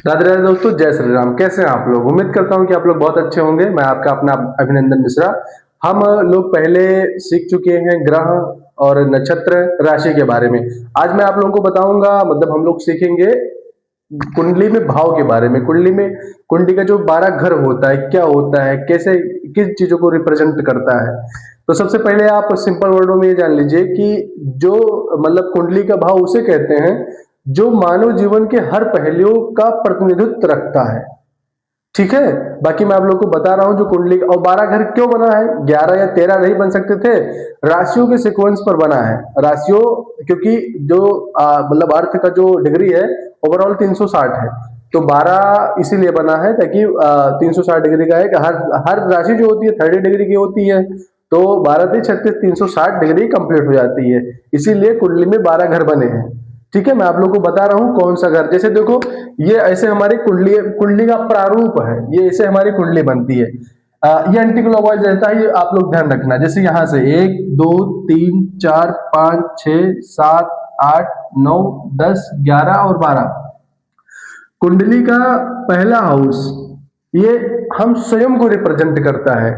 राधे राधे दोस्तों, जय श्री राम। कैसे हैं आप लोग? उम्मीद करता हूं कि आप लोग बहुत अच्छे होंगे। मैं आपका अपना अभिनंदन मिश्रा। हम लोग पहले सीख चुके हैं ग्रह और नक्षत्र राशि के बारे में। आज मैं आप लोगों को बताऊंगा, मतलब हम लोग सीखेंगे कुंडली में भाव के बारे में। कुंडली का जो 12 घर होता है, क्या होता है, कैसे किस चीजों को रिप्रेजेंट करता है। तो सबसे पहले आप सिंपल वर्डों में ये जान लीजिए कि जो मतलब कुंडली का भाव उसे कहते हैं जो मानव जीवन के हर पहलुओं का प्रतिनिधित्व रखता है। ठीक है, बाकी मैं आप लोग को बता रहा हूं जो कुंडली और 12 घर क्यों बना है। 11 या 13 नहीं बन सकते थे, राशियों के सीक्वेंस पर बना है। राशियों, क्योंकि जो मतलब अर्थ का जो डिग्री है ओवरऑल 360 है, तो 12 इसीलिए बना है ताकि 360 डिग्री का है कि हर राशि जो होती है 30 डिग्री की होती है, तो 12 से 36 360 डिग्री कंप्लीट हो जाती है। इसीलिए कुंडली में 12 घर बने हैं। ठीक है, मैं आप लोग को बता रहा हूं कौन सा घर। जैसे देखो, ये ऐसे हमारी कुंडली का प्रारूप है, ये ऐसे हमारी कुंडली बनती है। ये एंटी क्लॉकवाइज रहता है, ये आप लोग ध्यान रखना। जैसे यहां से 1 2 3 4 5 6 7 8 9 10 11 और 12 कुंडली का पहला हाउस ये हम स्वयं को रिप्रेजेंट करता है।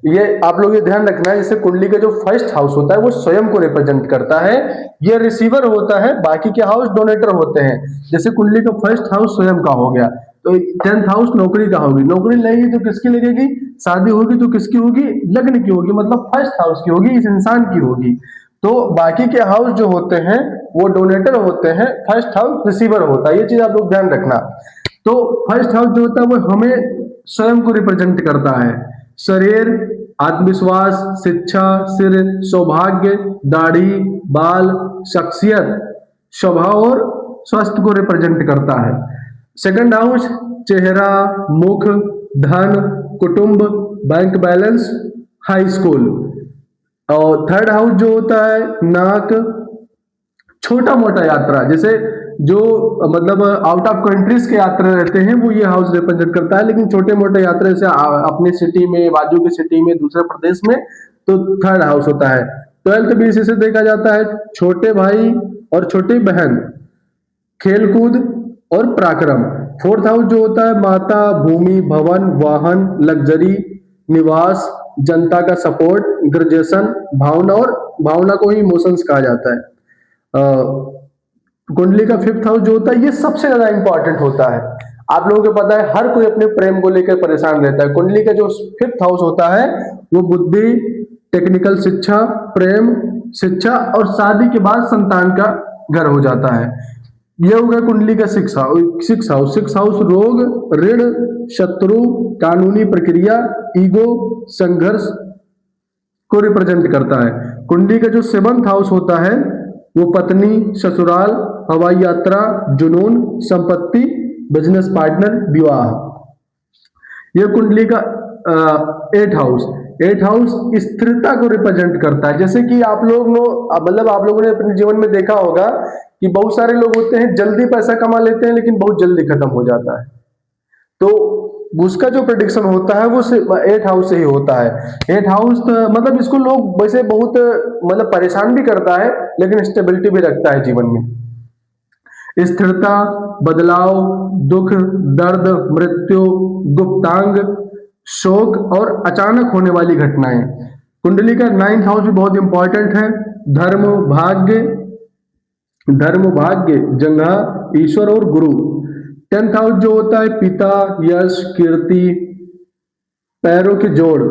ये आप लोग ये ध्यान रखना है, जैसे कुंडली का जो फर्स्ट हाउस होता है वो स्वयं को रिप्रेजेंट करता है, ये रिसीवर होता है, बाकी के हाउस डोनेटर होते हैं। जैसे कुंडली का फर्स्ट हाउस स्वयं का हो गया, तो 10th हाउस नौकरी का होगी। नौकरी लगेगी तो किसकी लगेगी? शादी होगी तो किसकी होगी? लग्न की होगी, मतलब फर्स्ट हाउस की होगी, इस इंसान की होगी। तो बाकी के हाउस जो होते हैं वो डोनेटर होते हैं, फर्स्ट हाउस रिसीवर होता है। ये चीज आप लोग ध्यान रखना। तो फर्स्ट हाउस जो होता है वो हमें स्वयं को रिप्रेजेंट करता है। शरीर, आत्मविश्वास, शिक्षा, सिर, सौभाग्य, दाढ़ी, बाल, शख्सियत, स्वभाव और स्वास्थ्य को रिप्रेजेंट करता है। सेकंड हाउस चेहरा, मुख, धन, कुटुंब, बैंक बैलेंस, हाई स्कूल। और थर्ड हाउस जो होता है नाक, छोटा मोटा यात्रा, जैसे जो मतलब आउट ऑफ कंट्रीज के यात्रा रहते हैं वो ये हाउस रिप्रेजेंट करता है। लेकिन छोटे मोटे यात्रा जैसे अपनी सिटी में, बाजू की सिटी में, दूसरे प्रदेश में, तो थर्ड हाउस होता है। 12th भी इसी से देखा जाता है। छोटे भाई और छोटी बहन, खेलकूद और पराक्रम। फोर्थ हाउस जो होता है माता, भूमि, भवन, वाहन, लग्जरी, निवास, जनता का सपोर्ट, ग्रेजुएशन, भावना, और भावना को ही इमोशंस कहा जाता है। कुंडली का फिफ्थ हाउस जो होता है ये सबसे ज्यादा इंपॉर्टेंट होता है। आप लोगों को पता है हर कोई अपने प्रेम को लेकर परेशान रहता है। कुंडली का जो फिफ्थ हाउस होता है वो बुद्धि, टेक्निकल शिक्षा, प्रेम, शिक्षा और शादी के बाद संतान का घर हो जाता है। यह हो गया कुंडली का सिक्स हाउस रोग, ऋण, शत्रु, कानूनी प्रक्रिया, ईगो, संघर्ष को रिप्रेजेंट करता है। कुंडली का जो 7th हाउस होता है वो पत्नी, ससुराल, हवाई यात्रा, जुनून, संपत्ति, बिजनेस पार्टनर, विवाह। यह कुंडली का 8th हाउस स्थिरता को रिप्रेजेंट करता है। जैसे कि आप लोग मतलब आप लोगों ने अपने जीवन में देखा होगा कि बहुत सारे लोग होते हैं जल्दी पैसा कमा लेते हैं लेकिन बहुत जल्दी खत्म हो जाता है। तो उसका जो प्रेडिक्शन होता है वो 8th हाउस से ही होता है। 8th हाउस मतलब इसको लोग वैसे बहुत मतलब परेशान भी करता है लेकिन स्टेबिलिटी भी रखता है जीवन में। स्थिरता, बदलाव, दुख, दर्द, मृत्यु, गुप्तांग, शोक और अचानक होने वाली घटनाएं। कुंडली का 9th हाउस भी बहुत इंपॉर्टेंट है। धर्म, भाग्य, जंगह, ईश्वर और गुरु। 10th हाउस जो होता है पिता, यश, कीर्ति, पैरों की जोड़,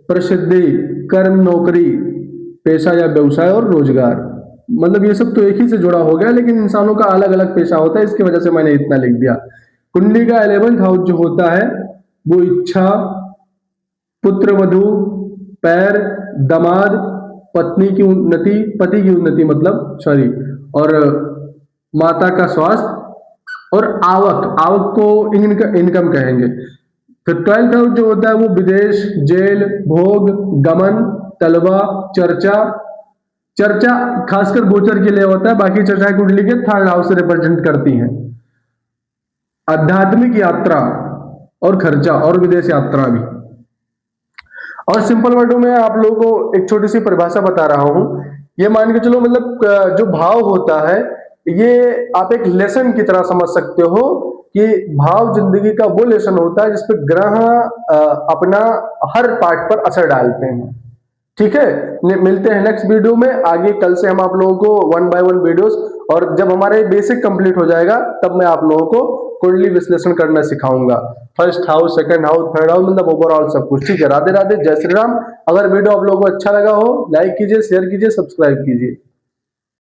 प्रसिद्धि, कर्म, नौकरी, पेशा या व्यवसाय और रोजगार। मतलब ये सब तो एक ही से जुड़ा हो गया लेकिन इंसानों का अलग अलग पेशा होता है, इसकी वजह से मैंने इतना लिख दिया। कुंडली का 11th हाउस जो होता है वो इच्छा, पुत्र वधु, पैर, दामाद, पति की उन्नति मतलब सॉरी, और माता का स्वास्थ्य और आवक को इनकम कहेंगे। फिर 12th हाउस जो होता है वो विदेश, जेल, भोग, गमन, तलवा, चर्चा खासकर गोचर के लिए होता है। बाकी चर्चाएं कुंडली के 3rd हाउस से रिप्रेजेंट करती हैं। आध्यात्मिक यात्रा और खर्चा और विदेश यात्रा भी। और सिंपल वर्डों में आप लोगों को एक छोटी सी परिभाषा बता रहा हूं। ये मान के चलो, मतलब जो भाव होता है ये आप एक लेसन की तरह समझ सकते हो कि भाव जिंदगी का वो लेसन होता है जिसपे ग्रह अपना हर पार्ट पर असर डालते हैं। ठीक है, मिलते हैं नेक्स्ट वीडियो में। आगे कल से हम आप लोगों को 1 बाय 1 वीडियोस, और जब हमारे बेसिक कंप्लीट हो जाएगा तब मैं आप लोगों को कुंडली विश्लेषण करना सिखाऊंगा। First house, second house, third house, मतलब ओवरऑल सब कुछ। ठीक है, राधे राधे, जय श्री राम। अगर वीडियो आप लोगों को अच्छा लगा हो, लाइक कीजिए, शेयर कीजिए, सब्सक्राइब कीजिए।